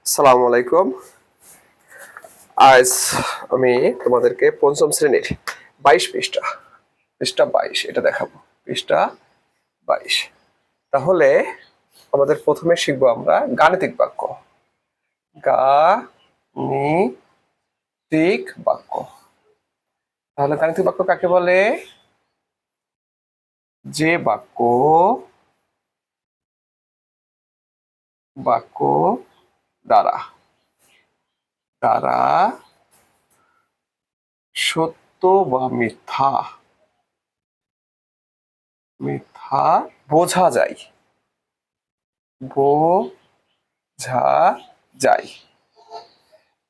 আসসালামু আলাইকুম। আজ আমি তোমাদেরকে পঞ্চম শ্রেণীর 22 পৃষ্ঠা 22 এটা দেখাবো। পৃষ্ঠা 22। তাহলে আমাদের প্রথমে শিখবো আমরা গাণিতিক বাক্য। গাণিতিক বাক্য। তাহলে গাণিতিক বাক্য কাকে বলে? যে বাক্য দ্বারা সত্য বা মিথ্যা বোঝা যায়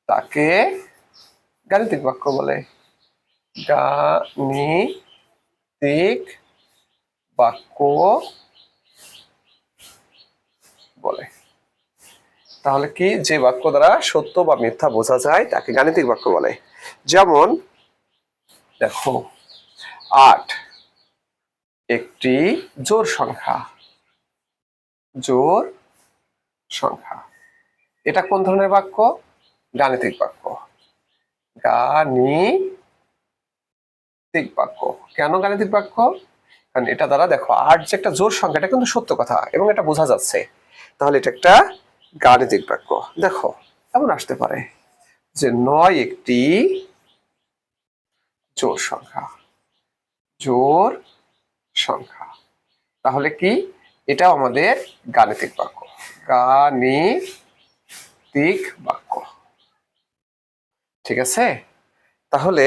তাকে গাণিতিক বাক্য বলে। গাণিতিক বাক্য বলে। তাহলে কি, যে বাক্য দ্বারা সত্য বা মিথ্যা বোঝা যায় তাকে গাণিতিক বাক্য বলে। যেমন দেখো, 8 একটি জোড় সংখ্যা। এটা কোন ধরনের বাক্য? গাণিতিক বাক্য। গাণিতিক বাক্য। কেন গাণিতিক বাক্য? কারণ এটা দ্বারা দেখো 8 যে একটা জোড় সংখ্যা, এটা কিন্তু সত্য কথা এবং এটা বোঝা যাচ্ছে। তাহলে এটা একটা গাণিতিক বাক্য। দেখো এমন আসতে পারে যে 9 একটি জোড় সংখ্যা। তাহলে কি, এটাও আমাদের গাণিতিক বাক্য। গাণিতিক বাক্য। ঠিক আছে? তাহলে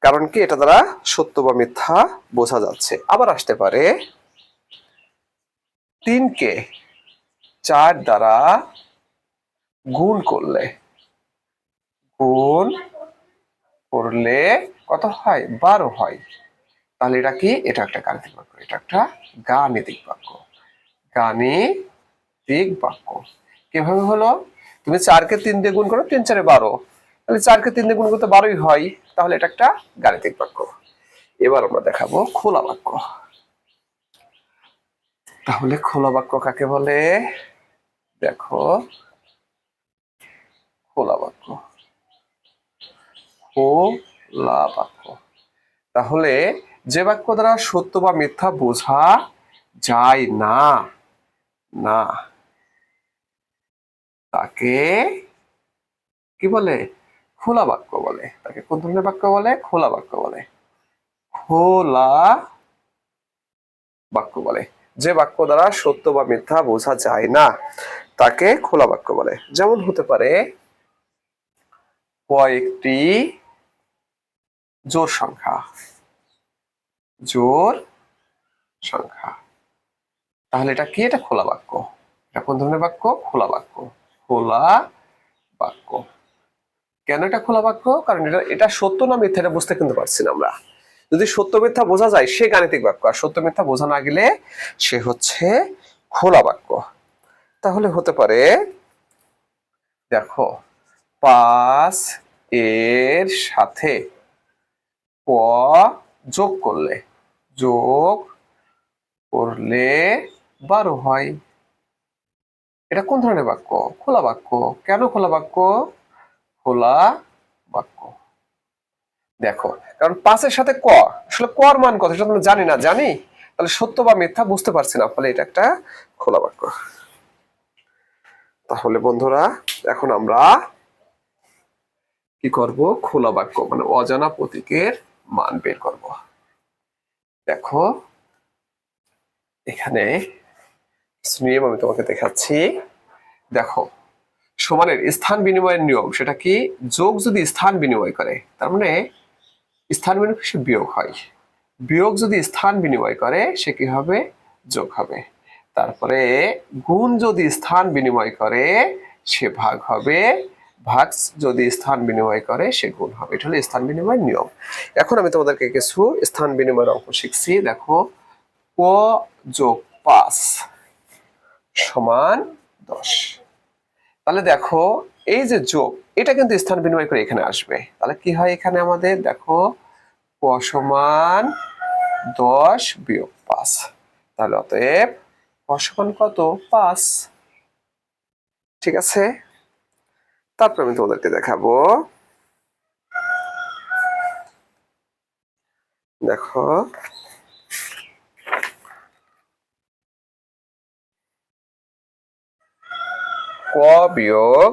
কারণ কি, এটা দ্বারা সত্য বা মিথ্যা বোঝা যাচ্ছে। আবার আসতে পারে 3 কে 4 দ্বারা গুণ করলে কত হয়? 12 হয়। তাহলে এটা কি? এটা একটা গাণিতিক বাক্য। এটা একটা গাণিতিক বাক্য। গাণিতিক বাক্য কিভাবে হলো? তুমি 4 কে 3 দিয়ে গুণ করো, 3 4 12। তাহলে 4 কে 3 দিয়ে গুণ করতে 12ই হয়। তাহলে এটা একটা গাণিতিক বাক্য। এবার আমরা দেখাবো খোলা বাক্য। তাহলে খোলা বাক্য কাকে বলে? দেখো, খোলা বাক্য। তাহলে যে বাক্য দ্বারা সত্য বা মিথ্যা বোঝা যায় না তাকে কি বলে? খোলা বাক্য বলে। তাকে কোন ধরনের বাক্য বলে? খোলা বাক্য বলে। খোলা বাক্য বলে। যে বাক্য দ্বারা সত্য বা মিথ্যা বোঝা যায় না তাকে খোলা বাক্য বলে। যেমন হতে পারে কয়েকটি জোড় সংখ্যা। তাহলে এটা কি? এটা খোলা বাক্য। এটা কোন ধরনের বাক্য? খোলা বাক্য। খোলা বাক্য। কেন এটা খোলা বাক্য? কারণ এটা সত্য না মিথ্যা এটা বুঝতে কিন্তু পারছি না আমরা। যদি সত্য মিথ্যা বোঝা যায় সে গাণিতিক বাক্য, আর সত্য মিথ্যা বোঝা না গেলে সে হচ্ছে খোলা বাক্য। তাহলে হতে পারে দেখো, 5 এর সাথে ক যোগ করলে 12 হয়। এটা কোন ধরনের বাক্য? খোলা বাক্য। কেন খোলা বাক্য? খোলা বাক্য। দেখো, কারণ 5 এর সাথে ক, আসলে কর মান কত সেটা আমরা জানি। তাহলে সত্য বা মিথ্যা বুঝতে পারছি না, ফলে এটা একটা খোলা বাক্য। তাহলে বন্ধুরা, এখন আমরা কি করব? খোলা বাক্য মানে অজানা প্রতীকের মান বের করব। দেখো এখানে নিয়ম আমি তোমাকে দেখাচ্ছি। দেখো, সমানের স্থান বিনিময়ের নিয়ম সেটা কি? যোগ যদি স্থান বিনিময় করে, তার মানে স্থান বিনিময় সে বিয়োগ হয়। বিয়োগ যদি স্থান বিনিময় করে সে কি হবে? যোগ হবে। তারপরে গুণ যদি স্থান বিনিময় করে সে ভাগ হবে। ভাগ যদি স্থান বিনিময় করে সে গুণ হবে। এটা হলো স্থান বিনিময়ের নিয়ম। এখন আমি তোমাদেরকে কিছু স্থান বিনিময়ের অঙ্ক শিখছি। দেখো, ক যোগ 5 সমান 10। তাহলে দেখো, এই যে যোগ, এটা কিন্তু স্থান বিনিময় করে এখানে আসবে। তাহলে কি হয় এখানে আমাদের? দেখো, ক সমান 10 বিয়োগ 5। তাহলে অতএব ক সমান কত? 5। ঠিক আছে? তারপর আমি তোমাদেরকে দেখাবো। দেখো ক বিয়োগ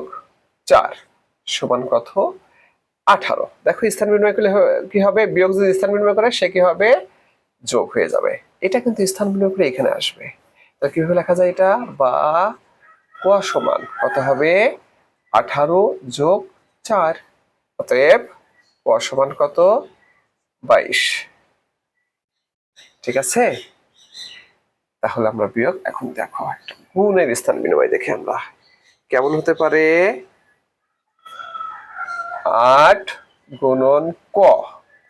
4 সমান কত? 18। দেখো স্থান বিনিময় করলে কি হবে? বিয়োগ যদি স্থান বিনিময় করে সে কি হবে? যোগ হয়ে যাবে। এটা কিন্তু স্থান বিনিময় করে এখানে আসবে। তো কিভাবে লেখা যায় এটা? বা ক সমান কত হবে? 18 যোগ 4। অতএব ক সমান কত? 22। ঠিক আছে, তাহলে আমরা বিয়োগ। এখন দেখো একটা গুণের স্থান বিনিময় দেখে আমরা কেমন হতে পারে। 8 গুণন ক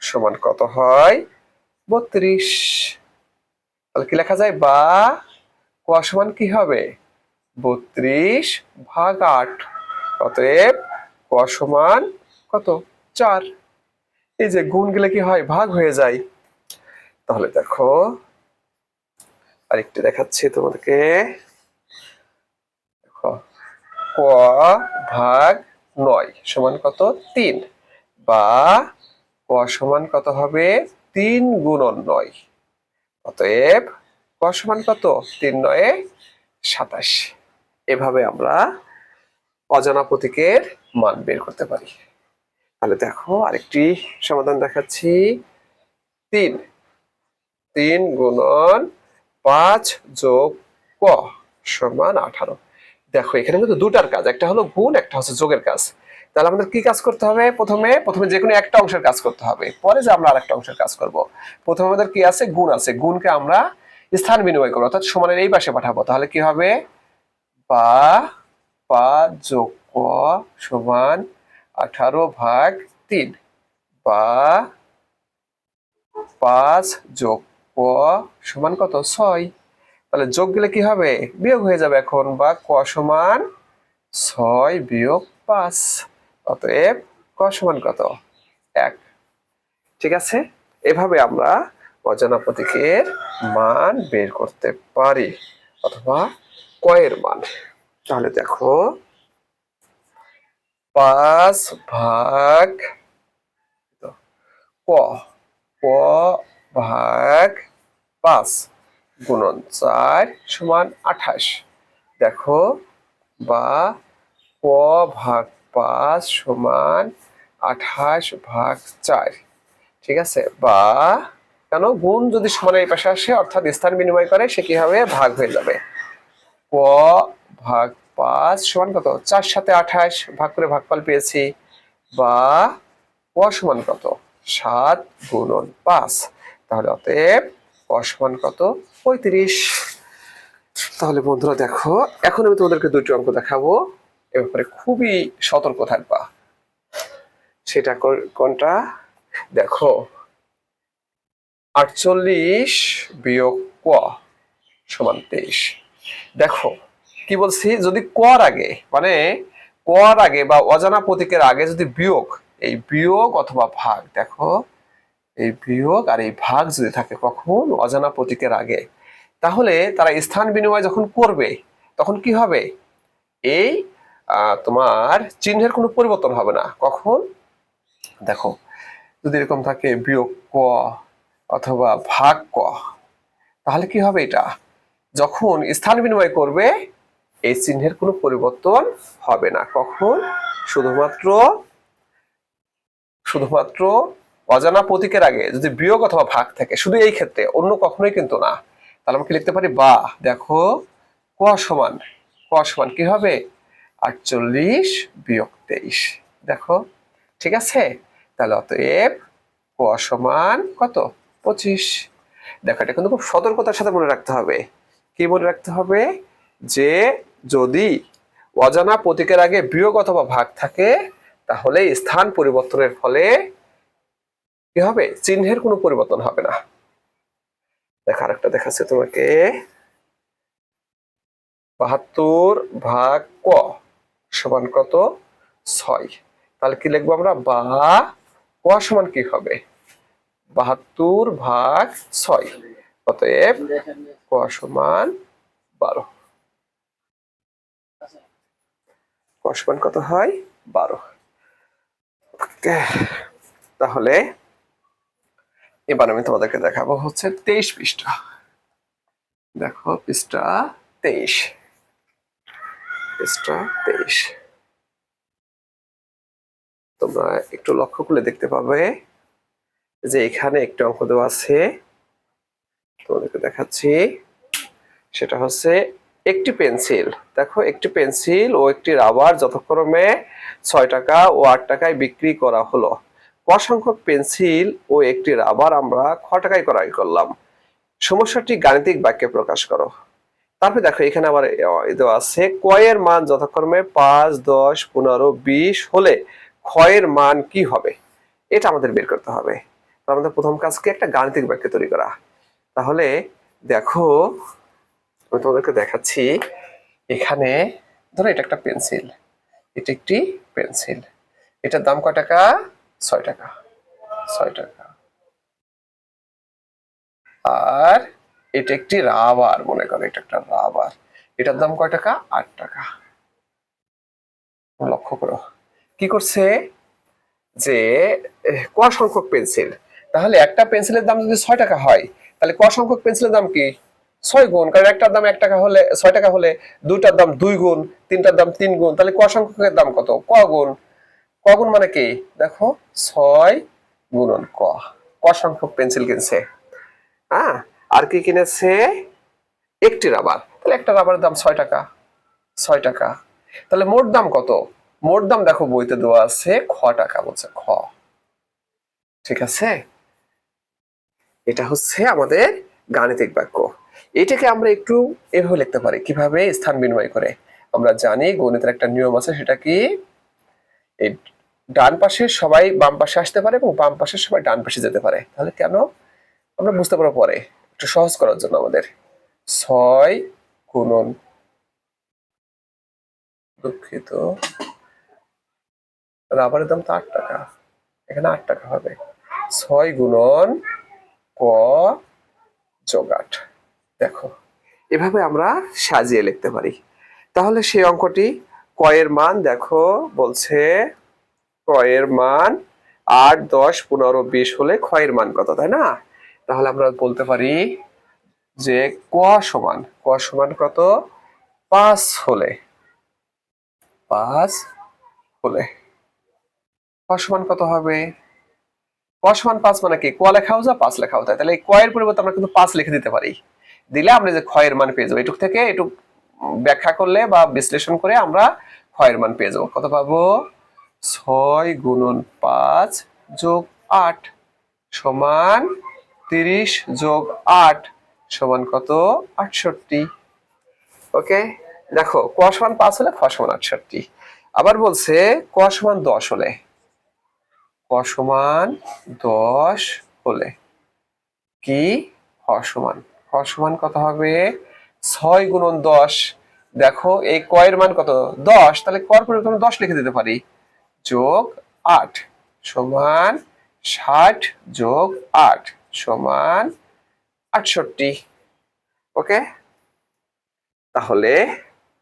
সমান কত হয়? 32। তাহলে কি লেখা যায়? বা ক সমান কি হবে? 32 ভাগ 8। অতএব ক সমান কত? 4। এই যে গুণ গেলে কি হয়? ভাগ হয়ে যায়। তাহলে দেখো আরেকটু দেখাচ্ছি তোমাদেরকে। দেখো ক ভাগ 9 সমান কত? 3। বা ক সমান কত হবে? 3 গুণন 9। অতএব ক সমান কত? 3 9 27। এভাবে আমরা অজানা প্রতীকের মান বের করতে পারি। তাহলে দেখো আরেকটি সমাধান দেখাচ্ছি। 3 গুণন 5 যোগ ক সমান 18। দেখো এখানে কিন্তু দুটার কাজ, একটা হলো গুণ, একটা হচ্ছে যোগের কাজ। তাহলে আমাদের কি কাজ করতে হবে? প্রথমে যে কোনো একটা অংশের কাজ করতে হবে, পরে যে আমরা আরেকটা অংশের কাজ করব। প্রথমে আমাদের কি আছে? গুণ আছে। গুণকে আমরা স্থান বিনিময় করবো, অর্থাৎ সমানের এই পাশে পাঠাবো। তাহলে কি হবে? বা 5 যোগ ক সমান 18 ভাগ 3। বা 5 যোগ ক সমান কত? 6। তাহলে যোগ গেলে কি হবে? বিয়োগ হয়ে যাবে এখন। বা ক সমান 6 বিয়োগ 5। অতএব ক সমান কত? 1। ঠিক আছে, এভাবে আমরা অজানা প্রতীকের মান বের করতে পারি, অথবা ক এর মান। তাহলে দেখো 5 ভাগ ক, ক ভাগ 5 গুণন 4 সমান 28। দেখো বা ক ভাগ 5 সমান 28 ভাগ 4। ঠিক আছে, বা কেন? গুণ যদি সমানের এই পাশে আসে, অর্থাৎ স্থান বিনিময় করে, সে কি হবে? ভাগ হয়ে যাবে। ক ভাগ 5 সমান কত? 4 সাথে 28, ভাগ করে ভাগফল পেয়েছি। বা ক সমান কত? 7 গুণন 5। তাহলে অতএব ক সমান কত? 35। তাহলে বন্ধুরা দেখো, এখন আমি তোমাদেরকে দুটি অঙ্ক দেখাবো। এ ব্যাপারে খুবই সতর্ক থাকবা। সেটা কোনটা? দেখো 48 বিয়োগ ক সমান 23। দেখো কি বলছি, যদি কর আগে, মানে কর আগে বা অজানা প্রতীকের আগে যদি বিয়োগ, এই বিয়োগ অথবা ভাগ, দেখো এই বিয়োগ আর এই ভাগ যদি থাকে কখন? অজানা প্রতীকের আগে, তাহলে তারা স্থান বিনিময় যখন করবে তখন কি হবে? এই তোমার চিহ্নের কোনো পরিবর্তন হবে না। কখন? দেখো যদি এরকম থাকে বিয়োগ ক অথবা ভাগ ক, তাহলে কি হবে? এটা যখন স্থান বিনিময় করবে এই চিহ্নের কোনো পরিবর্তন হবে না। কখন? শুধুমাত্র শুধুমাত্র অজানা প্রতীকের আগে যদি বিয়োগ অথবা ভাগ থাকে, শুধু এই ক্ষেত্রে, অন্য কখনোই কিন্তু না। তাহলে আমাকে লিখতে পারি বা, দেখো ক সমান কি হবে? 48 বিয়োগ 23। দেখো ঠিক আছে, তাহলে অতএব ক সমান কত? 25। দেখো এটা কিন্তু খুব সতর্কতার সাথে মনে রাখতে হবে। কি মনে রাখতে হবে? যে যদি অজানা প্রতীকের আগে বিয়োগ অথবা ভাগ থাকে, তাহলে স্থান পরিবর্তনের ফলে কি হবে? চিহ্নের কোনো পরিবর্তন হবে না। দেখো আরেকটা দেখাচ্ছে তোমাকে। 72 ভাগ ক সমান কত? 6। তাহলে কি লিখবো আমরা? বা ক সমান কি হবে? 72 ভাগ 6। অতএব ক সমান 12। ক সমান কত হয়? 12। তাহলে এবার আমি তোমাদেরকে দেখাবো হচ্ছে 23 পৃষ্ঠা। দেখো পৃষ্ঠা 23, পৃষ্ঠা 23 তোমরা একটু লক্ষ্য করলে দেখতে পাবে যে এখানে একটা অঙ্ক দেওয়া আছে, তোমাদেরকে দেখাচ্ছি। সেটা হচ্ছে একটি পেন্সিল, দেখো একটি পেন্সিল ও একটি রাবার যথাক্রমে 6 টাকা ও 8 টাকায় বিক্রি করা হলো। ক সংখ্যক পেন্সিল ও একটি রাবার আমরা ক টাকায় ক্রয় করলাম। সমস্যাটি গাণিতিক বাক্যে প্রকাশ করো। তারপরে দেখো এখানে আবার দেওয়া আছে ক এর মান যথাক্রমে 5, 10, 15, 20 হলে খ এর মান কি হবে, এটা আমাদের বের করতে হবে। আমাদের প্রথম কাজ কি, একটা গাণিতিক বাক্য তৈরি করা। তাহলে দেখো আমি তোমাদেরকে দেখাচ্ছি, এখানে ধরো এটা একটা পেন্সিল, এটা একটি পেন্সিল, এটার দাম কয় টাকা, 6 টাকা, 6 টাকা। আর এটা একটি রাবার, মনে করো এটা একটা রাবার, এটার দাম কয় টাকা, 8 টাকা। লক্ষ্য করো কি করছে, যে ক সংখ্যক পেন্সিল, তাহলে একটা পেন্সিলের দাম যদি 6 টাকা হয়, তাহলে ক সংখ্যক পেন্সিলের দাম কি, 6 গুণ, কারণ একটার দাম 1 টাকা হলে 6 টাকা হলে দুইটার দাম 2 গুণ, তিনটার দাম 3 গুণ, তাহলে ক সংখ্যকের দাম কত, ক গুণ। ক গুণ মানে কি, দেখো 6 গুণন ক, ক সংখ্যক পেন্সিল কিনছে। হ্যাঁ, আর কি কিনেছে, একটি রাবার, তাহলে একটা রাবারের দাম 6 টাকা, 6 টাকা। তাহলে মোট দাম কত, মোট দাম দেখো বইতে দেওয়া আছে খ টাকা, বলছে খ। ঠিক আছে, এটা হচ্ছে আমাদের গাণিতিক বাক্য। এটাকে আমরা একটু এভাবে লিখতে পারি, কিভাবে, স্থান বিনিময় করে। আমরা জানি গণিতের একটা নিয়ম আছে, সেটা কি, এই ডান পাশের সবাই বাম পাশে আসতে পারে এবং বাম পাশের সবাই ডান পাশে যেতে পারে। তাহলে কেন, আমরা বুঝতে পারবো পরে, একটু সহজ করার জন্য। আমাদের 6 গুণন, দুঃখিত, রাবারের দাম তো 8 টাকা, এখানে 8 টাকা হবে, 6 গুণন ক যোগ 8। দেখো এভাবে আমরা সাজিয়ে লিখতে পারি। তাহলে সেই অঙ্কটি ক এর মান, দেখো বলছে ক এর মান 8, 10, 15, 20 হলে খ এর মান কত, তাই না? তাহলে আমরা বলতে পারি যে ক সমান কত, 5 হলে, 5 হলে ক সমান কত হবে, ক সমান 5 মানে কি, ক লেখাও যা 5 লেখাও যায়, তাহলে এই ক এর পরিবর্তে আমরা কিন্তু 5 লিখে দিতে পারি। দিলে আমরা যে খ এর মান পেয়ে যাবো, এটুক থেকে এটুক ব্যাখ্যা করলে বা বিশ্লেষণ করে আমরা খ এর মান পেয়ে যাবো। কত পাবো, 6 গুণন 5 যোগ 8 সমান 30 যোগ 8 সমান কত, 68। ওকে, দেখো ক সমান 5 হলে খ সমান 68। আবার বলছে ক সমান 10 হলে, ক সমান 10 হলে কি, খ সমান কত হবে, 6 গুণন 10। দেখো এই ক এর মান কত, 10, তাহলে ক এর পরিবর্তে আমি 10 লিখে দিতে পারি, যোগ 8 সমান 60 যোগ 8 সমান 68। ওকে, তাহলে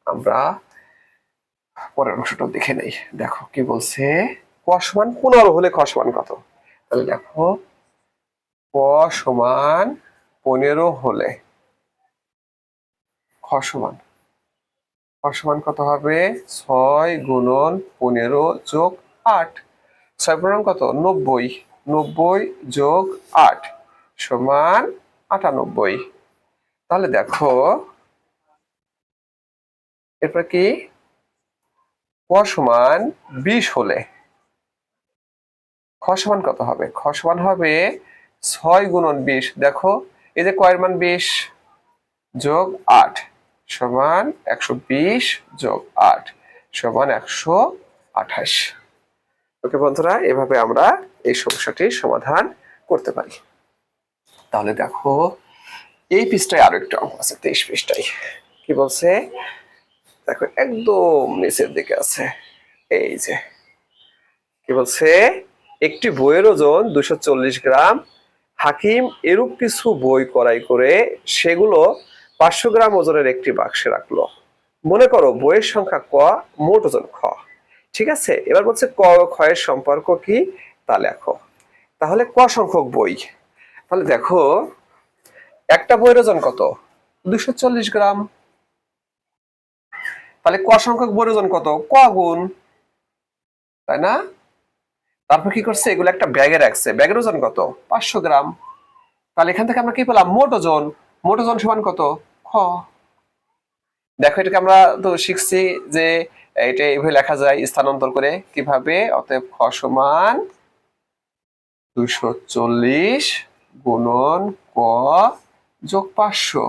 আমরা পরের অংশটা দেখে নেই। দেখো কি বলছে, ক সমান 15 হলে খ সমান কত। তাহলে দেখো ক সমান 15 হলে খ সমান কত হবে, 6 গুণন 15 যোগ 8, 6 গুণন কত, 90, 90 যোগ 8 সমান 98। তাহলে দেখো এরপর কি, ক সমান 20 হলে খ সমান কত হবে, খ সমান হবে 6 গুণন 20। দেখো এই যে ক এর মান 20 যোগ 8 সমান 120 যোগ 8 সমান 128। ওকে বন্ধুরা, এভাবে আমরা এই সমস্যাটির সমাধান করতে পারি। তাহলে দেখো এই পৃষ্ঠায় আরো একটা অঙ্ক আছে, 23 পৃষ্ঠায়। কি বলছে, দেখো একদম নিচের দিকে আছে, এই যে কি বলছে, একটি বইয়ের ওজন 240 গ্রাম। হাকিম এরূপ কিছু বই ক্রয় করে সেগুলো 500 গ্রাম ওজনের একটি বাক্সে রাখলো। মনে করো বইয়ের সংখ্যা ক, মোট ওজন খ। ঠিক আছে, এবার বলছে ক খ এর সম্পর্ক কি তা লেখো। তাহলে ক সংখ্যক বই, তাহলে দেখো একটা বইয়ের ওজন কত? 240 গ্রাম। তাহলে ক সংখ্যক বইয়ের ওজন কত? ক গুণ, তাই না? তারপর কি করছে, এগুলো একটা ব্যাগে রাখছে, ব্যাগের ওজন কত? 500 গ্রাম। তাহলে এখান থেকে আমরা কি পেলাম? মোট ওজন। মোট ওজন সমান কত? খ। দেখো এটাকে আমরা তো শিখছি যে এটা এইভাবে লেখা যায় স্থানান্তর করে কিভাবে। অতএব খ সমান 240 গুণন ক যোগ 500।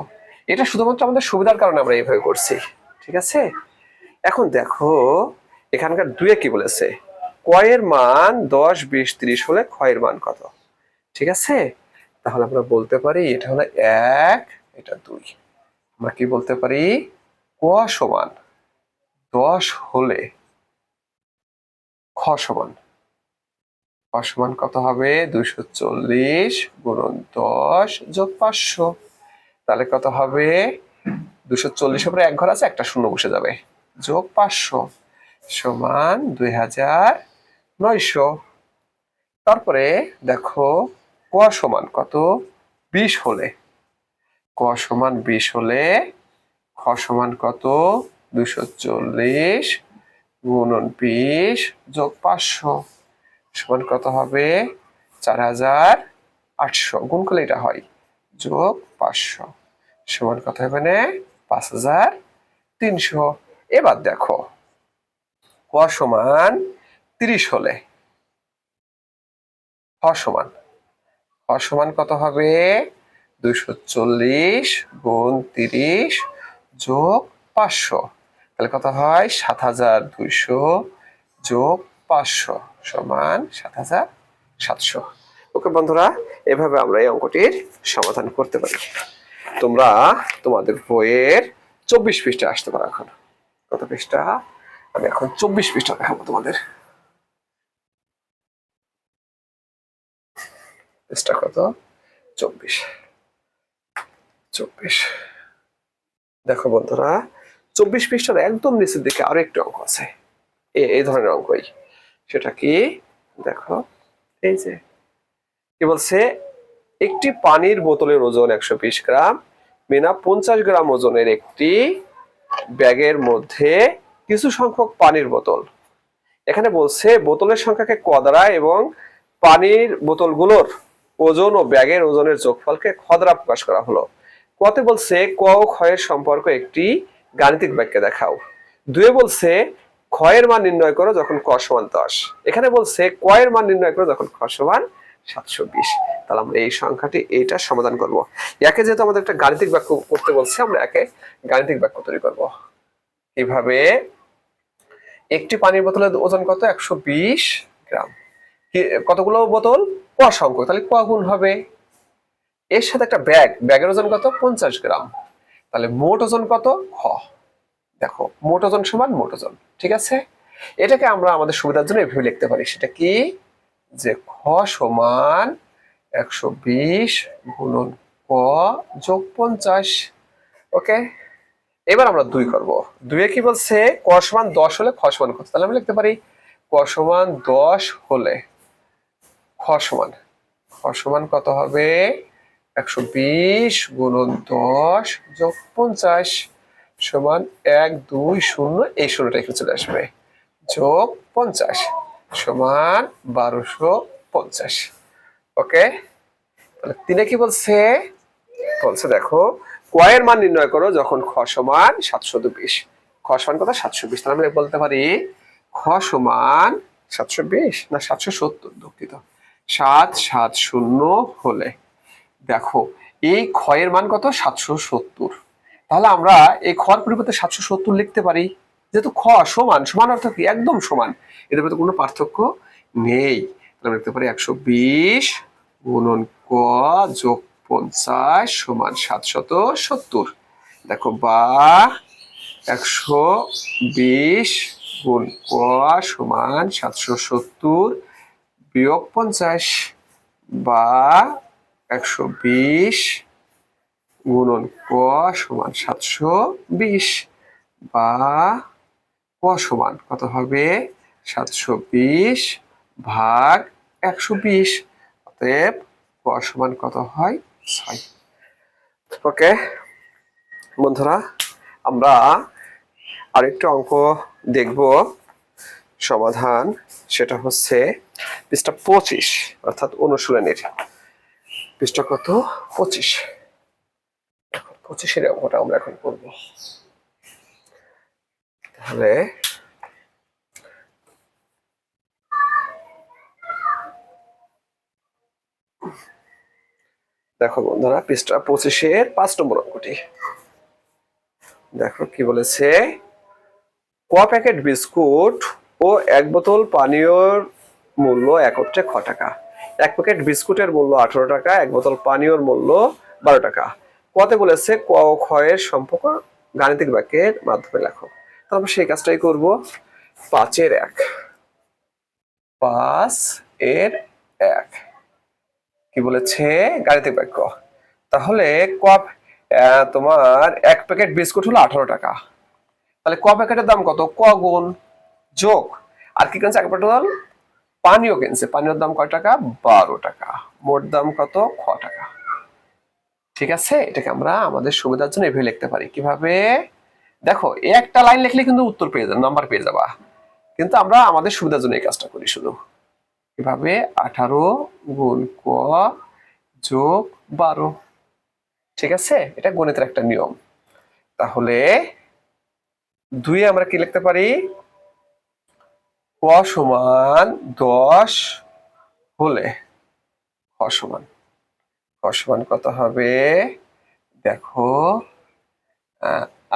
এটা শুধুমাত্র আমাদের সুবিধার কারণে আমরা এইভাবে করছি, ঠিক আছে। এখন দেখো এখানকার দুয়ে কি বলেছে, ক এর মান 10 20 30 হলে খ এর মান কত? ঠিক আছে, তাহলে আমরা বলতে পারি এটা হলো 1, এটা 2। আমরা কি বলতে পারি, ক সমান 10 হলে খ সমান, খ সমান কত হবে? 240 গুণন 10 যোগ 500। তাহলে কত হবে? 240 উপরে এক ঘর আছে, একটা শূন্য বসে যাবে, যোগ 500 সমান 2900। তারপরে দেখো ক সমান কত? 20 হলে, ক সমান 20 হলে খ সমান কত? 240 গুণন 20 যোগ 500 সমান কত হবে? 4800। গুণ করলে এটা হয়, যোগ 500 সমান কত হবে? না 5300। এবার দেখো ক সমান 30 হলে খ সমান, খ সমান কত হবে? 240 গুণ 30 যোগ 500। তাহলে কত হয়? 7200 যোগ 500 সমান 7700। ওকে বন্ধুরা, এভাবে আমরা এই অঙ্কটির সমাধান করতে পারি। তোমরা তোমাদের বইয়ের 24 পৃষ্ঠা আসতে পারো। এখন কত পৃষ্ঠা? আমি এখন 24 পৃষ্ঠা দেখাবো তোমাদের। পৃষ্ঠা কত? 24। 24 দেখো বন্ধুরা, 24 পৃষ্ঠার একদম নিচের দিকে আরো একটি অঙ্ক আছে, এই ধরনের অঙ্কই। সেটা কি? দেখো এই যে কি বলছে, একটি পানির বোতলের ওজন 120 গ্রাম, মিনা 50 গ্রাম ওজনের একটি ব্যাগের মধ্যে কিছু সংখ্যক পানির বোতল। এখানে বলছে বোতলের সংখ্যাকে ক দ্বারা এবং পানির বোতলগুলোর ওজন ও ব্যাগের ওজনের যোগফলকে খ দ্বারা প্রকাশ করা হলো। কতে বলছে ক ও খ এর সম্পর্ক একটি গাণিতিক বাক্যে দেখাও। দুয়ে বলছে খ এর মান নির্ণয় করো যখন ক সমান 10। এখানে বলছে ক এর মান নির্ণয় করো যখন খ সমান 720। তাহলে আমরা এই সংখ্যাটি এইটার সমাধান করব। একে যেহেতু আমাদের একটা গাণিতিক বাক্য করতে বলছে, আমরা একে গাণিতিক বাক্য তৈরি করব। এইভাবে একটি পানির বোতলের ওজন কত? 120 গ্রাম। কতগুলো বোতল? ক সংখ্যক, তাহলে ক গুণ হবে। এর সাথে একটা ব্যাগ, ব্যাগের ওজন কত? 50 গ্রাম। তাহলে মোট ওজন কত? খ। দেখো মোট ওজন সমান মোট ওজন, ঠিক আছে। এটাকে আমরা আমাদের সুবিধার জন্য এভাবে লিখতে পারি। সেটা কি? যে খ সমান 120 গুণন ক যোগ 50। ওকে, এবার আমরা 2 করব। 2 কি বলছে? ক সমান 10 হলে খ সমান কত? তাহলে আমরা লিখতে পারি ক সমান 10 হলে খ সমান, খ সমান কত হবে? 120 গুণন 10 যোগ 50 সমান 1 2 0, এই শূন্যটা এখানে চলে আসবে, যোগ 50 সমান 1250। ওকে, তাহলে 3 কি বলছে? বলছে দেখো ক এর মান নির্ণয় করো যখন খ সমান 720। খ সমান কত? 720। তাহলে আমরা বলতে পারি খ সমান 720 না 770, দুঃখিত, 770 হলে দেখো এই খ এর মান কত? 770। তাহলে আমরা এই খর পরিবর্তে 770 লিখতে পারি, যেহেতু খ সমান, সমান অর্থ কি? একদম সমান, এদের মধ্যে কোনো পার্থক্য নেই। তাহলে আমরা লিখতে পারি 120 গুণন ক যোগ 50 সমান 770। দেখো বা 120 গুণ ক সমান 770 বিয়োগ 50, বা 120 গুণন ক সমান 720, বা ক সমান কত হবে? 720 ভাগ 120, অতএব ক সমান কত হয়? 6। ওকে বন্ধুরা, আমরা আরেকটা অঙ্ক দেখব সমাধান, সেটা হচ্ছে পৃষ্ঠা 25, অর্থাৎ অনুশীলনের পৃষ্ঠা কত? 25। 25-এর অঙ্কটা আমরা এখন করব। তাহলে দেখো বন্ধুরা, পৃষ্ঠা 25-এর 5 নম্বর অঙ্কটি দেখো কি বলেছে। ক প্যাকেট বিস্কুট ও 1 বোতল পানীয়র মূল্য একত্রে ক টাকা। 1 প্যাকেট বিস্কুটের মূল্য 18 টাকা, 1 বোতল পানীয়র মূল্য 12 টাকা। কতে বলেছে ক ও খ এর সম্পর্ক গাণিতিক বাক্যের মাধ্যমে লেখো। তারপর সেই কাজটাই করব। 5-এর 1, 5-এর 1 কি বলেছে? গাণিতিক বাক্য। তাহলে ক তোমার 1 প্যাকেট বিস্কুট হলো 18 টাকা, তাহলে ক প্যাকেটের দাম কত? ক গুণ যোগ আর কি কিনছে? 1 বোতল পানীয় কিনছে, পানীয়র দাম কয় টাকা? 12 টাকা। মোট দাম কত? খ টাকা। ঠিক আছে, এটাকে আমরা আমাদের সুবিধার জন্য এভাবে লিখতে পারি। কিভাবে? দেখো, একটা লাইন লিখলে কিন্তু উত্তর পেয়ে যাবে, নাম্বার পেয়ে যাবা, কিন্তু আমরা আমাদের সুবিধার জন্য এই কাজটা করি শুধু। কিভাবে? 18 গুণ ক যোগ 12। ঠিক আছে, এটা গণিতের একটা নিয়ম। তাহলে 2 আমরা কি লিখতে পারি? ক সমান 10 হলে খ সমান কত হবে? দেখো,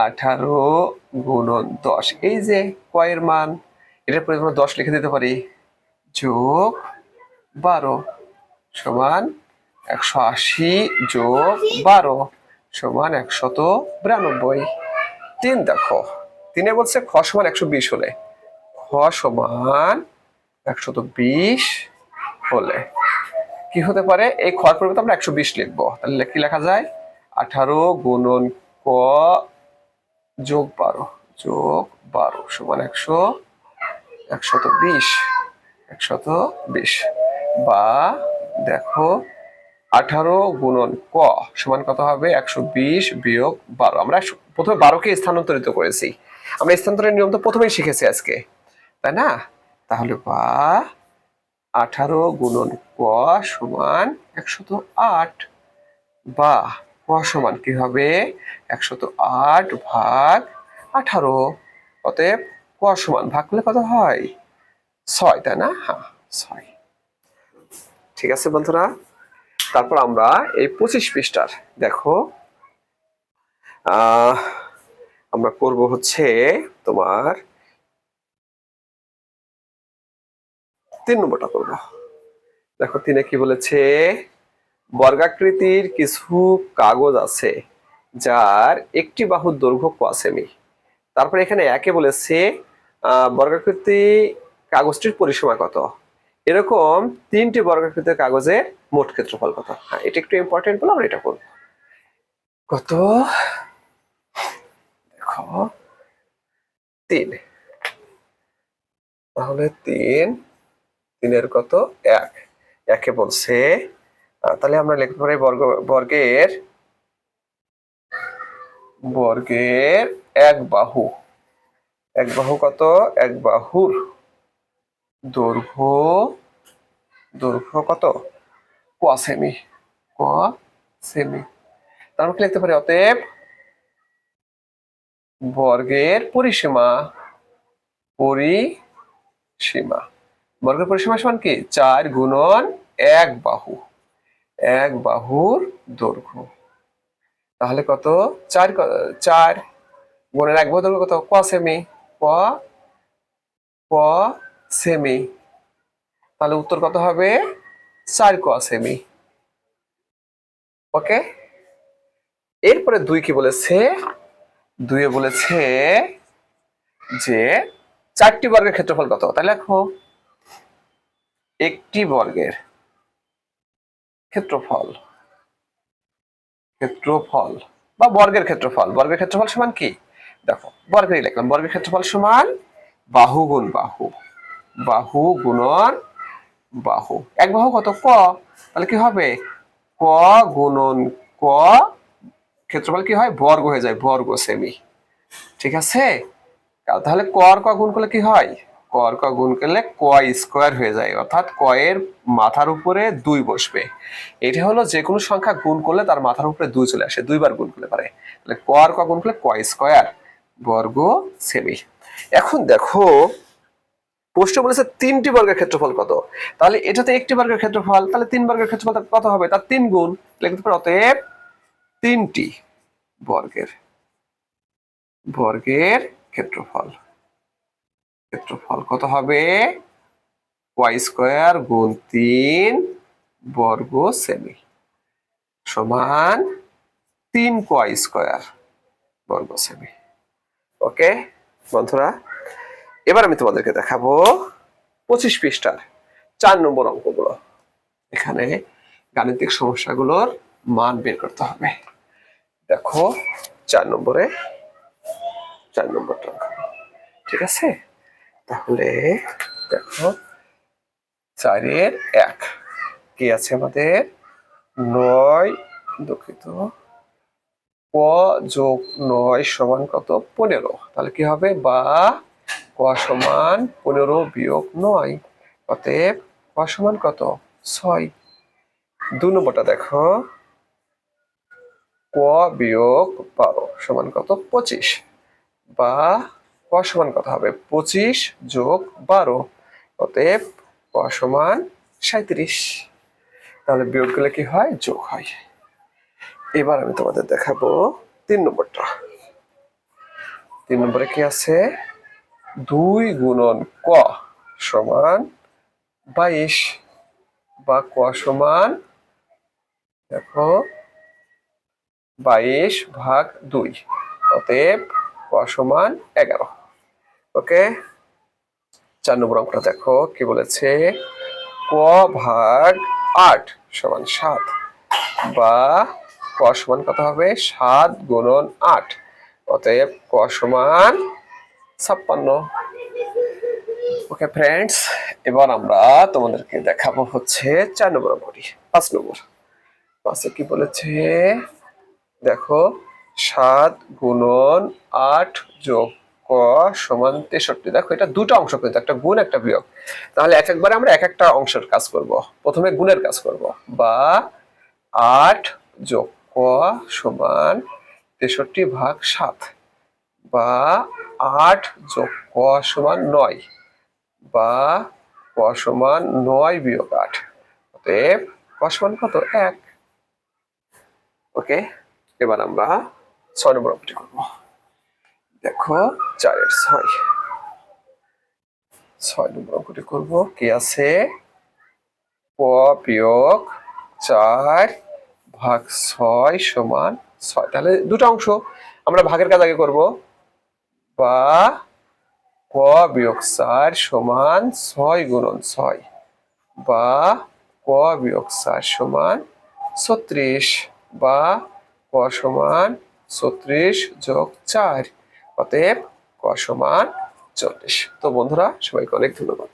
18 গুণন 10, এই যে ক এর মান, এটার পরে আমরা 10 লিখে দিতে পারি, যোগ 12 সমান 180 যোগ 12 সমান 192। 3 দেখো, 3-এ বলছে খ সমান 120 হলে, খ সমান 120 হলে কি হতে পারে? এই খ এর পরিবর্তে আমরা 120 লিখবো, তাহলে কি লেখা যায়? 18 গুণন ক যোগ 12 সমান 120 বা দেখো 18 গুণন ক সমান কত হবে? 120 বিয়োগ 12। আমরা প্রথমে 12-কে স্থানান্তরিত করেছি, আমরা স্থানান্তরের নিয়ম তো প্রথমেই শিখেছি আজকে, তাই না? তাহলে বা 18 গুণন ক সমান 108, বা ক সমান কি হবে? 108 ভাগ 18। অতএব ক সমান ভাগ করলে কত হয়? 6, তাই না? হ্যাঁ, 6। ঠিক আছে বন্ধুরা, তারপর আমরা এই 25 পৃষ্ঠার দেখো আমরা করব হচ্ছে তোমার 3 নম্বরটা করব। দেখো 3-এ কি বলেছে? বর্গাকৃতির কিছু কাগজ আছে যার একটি বাহুর দৈর্ঘ্য ক সেমি। তারপর এখানে একে বলেছে বর্গাকৃতি কাগজটির পরিসীমা কত। এরকম 3টি বর্গাকৃতির কাগজের মোট ক্ষেত্রফল কত। হ্যাঁ, এটা একটু ইম্পর্টেন্ট বলে আমরা এটা করব। কত? দেখো 3, তাহলে 3-এর কত? 1। একে বলছে, তাহলে আমরা লিখতে পারি বর্গের এক বাহু। এক বাহু কত? এক বাহুর দৈর্ঘ্য কত? ক সেমি। তার মানে লিখতে পারি অতএব বর্গের পরিসীমা সমান কি? 4 গুণন এক বাহুর দৈর্ঘ্য। তাহলে কত? 4 গুণের এক বাহুর দৈর্ঘ্য কত? ক সেমি। তাহলে উত্তর কত হবে? 4 ক সেমি। ওকে, এরপরে 2 কি বলেছে? 2-এ বলেছে যে 4টি বর্গের ক্ষেত্রফল কত। তাহলে দেখো, একটি বর্গের ক্ষেত্রফল বা বর্গের ক্ষেত্রফল সমান কি? দেখো, বর্গেরই লিখলাম, বর্গের ক্ষেত্রফল সমান বাহু গুণ বাহু। বাহু গুণন বাহু। এক বাহু কত? ক। তাহলে কি হবে? ক গুণন ক, ক্ষেত্রফল কি হয়? বর্গ হয়ে যায়, বর্গ সেমি। ঠিক আছে? তাহলে ক আর ক গুণ করলে কি হয়? ক আর ক গুণ করলে ক স্কোয়ার হয়ে যায়, অর্থাৎ ক এর মাথার উপরে 2 বসবে। এটা হলো যে কোনো সংখ্যা গুণ করলে তার মাথার উপরে 2 চলে আসে, দুইবার গুণ করলে পারে। তাহলে ক আর ক গুণ করলে ক স্কোয়ার বর্গ সেমি। এখন দেখো প্রশ্ন বলেছে 3টি বর্গের ক্ষেত্রফল কত। তাহলে এটাতে একটি বর্গের ক্ষেত্রফল, তাহলে 3 বর্গের ক্ষেত্রফল কত হবে? তার 3 গুণ। লিখতে পারো অতএব 3টি বর্গের বর্গের ক্ষেত্রফল। ক্ষেত্রফল কত হবে? y স্কয়ার গুণ 3 বর্গ সেমি সমান 3y স্কয়ার বর্গ সেমি। ওকে বন্ধুরা, এবার আমি তোমাদেরকে দেখাবো 25 পৃষ্ঠার 4 নম্বর অঙ্কগুলো। এখানে গাণিতিক সমস্যাগুলোর মান বের করতে হবে। দেখো 4 নম্বরটা অঙ্ক। ঠিক আছে? তাহলে দেখো 4-এর 1 কি আছে আমাদের? 9 দুঃখিত, ক যোগ 9 সমান কত? 15। তাহলে কি হবে? বা ক সমান 15 বিয়োগ 9, অতএব ক সমান কত? 6। 2 নম্বরটা দেখো, ক বিয়োগ 12 সমান কত? 25, বা ক সমান কত হবে? 25 যোগ 12, অতএব ক সমান 37। তাহলে বিয়োগ করলে কি হয়? যোগ হয়। এবার আমি তোমাদের দেখাবো 3 নম্বরটা। 3 নম্বরে কি আছে? 2 গুণন ক সমান 22, বা ক সমান দেখো 22 ভাগ 2, অতএব ক সমান 11। ওকে, 4 নম্বর অঙ্কটা দেখো কি বলেছে? ক ভাগ 8 সমান 7, বা ক সমান কত হবে? 7 গুণন 8, অতএব ক সমান 56। ওকে ফ্রেন্ডস, এবার আমরা তোমাদেরকে দেখাবো হচ্ছে 4 নম্বর অঙ্কটি। 5 নম্বর। 5-এ কি বলেছে? দেখো 7 গুণন 8 যোগ ক সমান 63। দেখো এটা দুটো অংশ, কিন্তু একটা গুণ একটা বিয়োগ। তাহলে একবারে আমরা এক একটা অংশের কাজ করব। প্রথমে গুণের কাজ করব, বা 8 যোগ ক সমান 63 ভাগ 7, বা 8 যোগ ক সমান 9, বা ক সমান 9 বিয়োগ 8, অতএব ক সমান কত? 1। ওকে, এবার আমরা 6 নম্বর অঙ্কটি করব। দেখো 4-এর 6। 6 নম্বর অঙ্কটি করব। কি আছে? ক বিয়োগ 4 ভাগ 6 সমান 6। তাহলে দুটো অংশ, আমরা ভাগের কাজ আগে করব, বা ক বিয়োগ 4 সমান 6 গুণন 6, বা ক বিয়োগ 4 সমান 36, বা ক সমান 36 যোগ 4, অতএব ক সমান 40। তো বন্ধুরা, সবাইকে অনেক ধন্যবাদ।